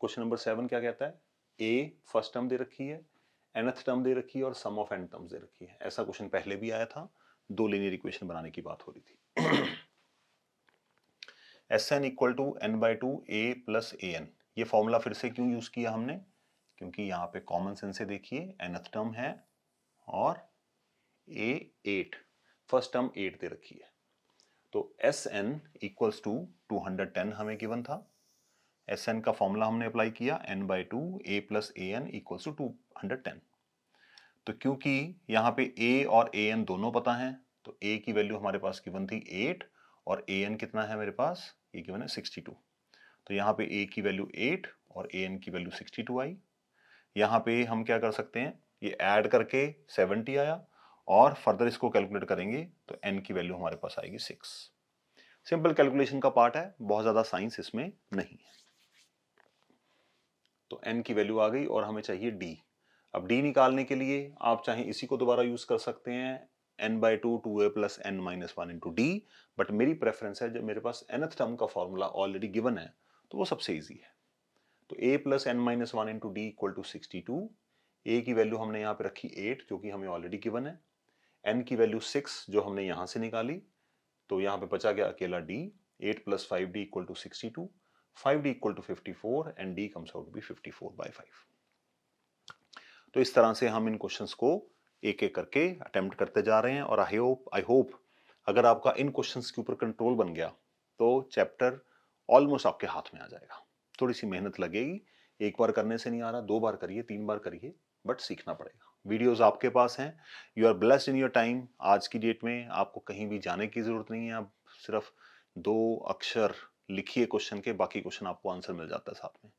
Question number 7 क्या कहता है, ए फर्स्ट टर्म दे रखी है, nth टर्म दे रखी है और सम ऑफ n टर्म्स दे रखी है। ऐसा क्वेश्चन पहले भी आया था, दो लीनियर इक्वेशन बनाने की बात हो रही थी। Sn equal to n/2 a plus an, ये फॉर्मूला फिर से क्यों यूज किया हमने, क्योंकि यहाँ पे कॉमन सेंस से देखिए nth टर्म है और a 8, फर्स्ट टर्म 8 दे रखी है। तो Sn इक्वल्स टू 210 हमें गिवन था। Sn का फॉर्मूला हमने अप्लाई किया n/2 a plus an equals to 210। तो क्योंकि यहाँ पे a और an दोनों पता हैं, तो a की वैल्यू हमारे पास गिवन थी 8 और an कितना है मेरे पास, ये गिवन है 62। तो यहाँ पे a की वैल्यू 8 और an की वैल्यू 62 आई। यहाँ पे हम क्या कर सकते हैं, ये ऐड करके 70 आया और फर्दर इसको कैलकुलेट करेंगे तो n की वैल्यू हमारे पास आएगी 6। सिंपल कैलकुलेशन का पार्ट है, बहुत ज्यादा साइंस इसमें नहीं है। तो n की वैल्यू आ गई और हमें चाहिए d। अब d निकालने के लिए आप चाहे इसी को दोबारा यूज कर सकते हैं, n/2 2a plus n minus 1 into D, but मेरी प्रेफरेंस है जब मेरे पास nth टर्म का फॉर्मूला ऑलरेडी गिवन है तो वो सबसे ईजी है। तो a plus n minus 1 into D equal to 62। a की वैल्यू हमने यहाँ पे रखी 8 जो कि हमें ऑलरेडी गिवन है, n की वैल्यू 6 जो हमने यहाँ से निकाली, तो यहाँ पे बचा गया अकेला d। 8 plus 5d equal to 62, 5d equal to 54 and d comes out to be 54/5। तो इस तरह से हम इन क्वेश्चंस को एक एक करके अटेम्प्ट करते जा रहे हैं और आई होप अगर आपका इन क्वेश्चंस के ऊपर कंट्रोल बन गया तो चैप्टर ऑलमोस्ट आपके हाथ में आ जाएगा। थोड़ी सी मेहनत लगेगी, एक बार करने से नहीं आ रहा, 2 बार करिए 3 बार करिए, बट सीखना पड़ेगा। वीडियोस आपके पास हैं, you are blessed in your time. आज की डेट में आपको कहीं भी जाने की जरूरत नहीं है, आप सिर्फ 2 अक्षर लिखिए क्वेश्चन के, बाकी क्वेश्चन आपको आंसर मिल जाता है साथ में।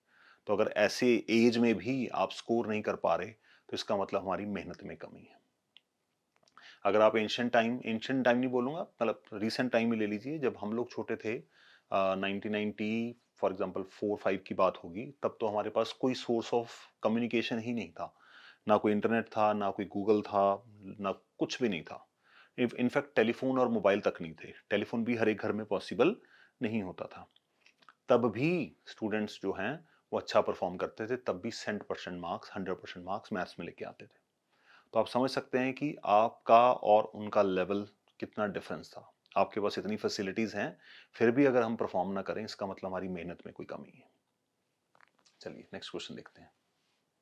तो अगर ऐसे एज में भी आप स्कोर नहीं कर पा रहे तो इसका मतलब हमारी मेहनत में कमी है। अगर आप एंशिएंट टाइम नहीं बोलूंगा, मतलब रिसेंट टाइम ही ले लीजिए, जब हम लोग छोटे थे 1990 फॉर एग्जांपल 4-5 की बात होगी, तब तो हमारे पास कोई सोर्स ऑफ कम्युनिकेशन ही नहीं था, ना कोई इंटरनेट था, ना कोई गूगल था, ना कुछ भी नहीं था। इनफैक्ट टेलीफोन और मोबाइल तक नहीं थे, टेलीफोन भी हर एक घर में पॉसिबल नहीं होता था। तब भी स्टूडेंट्स जो हैं वो अच्छा परफॉर्म करते थे, तब भी 100% मार्क्स 100% मार्क्स मैथ्स में लेके आते थे। तो आप समझ सकते हैं कि आपका और उनका लेवल कितना डिफरेंस था। आपके पास इतनी फैसिलिटीज हैं, फिर भी अगर हम परफॉर्म ना करें इसका मतलब हमारी मेहनत में कोई कमी है। चलिए नेक्स्ट क्वेश्चन देखते हैं।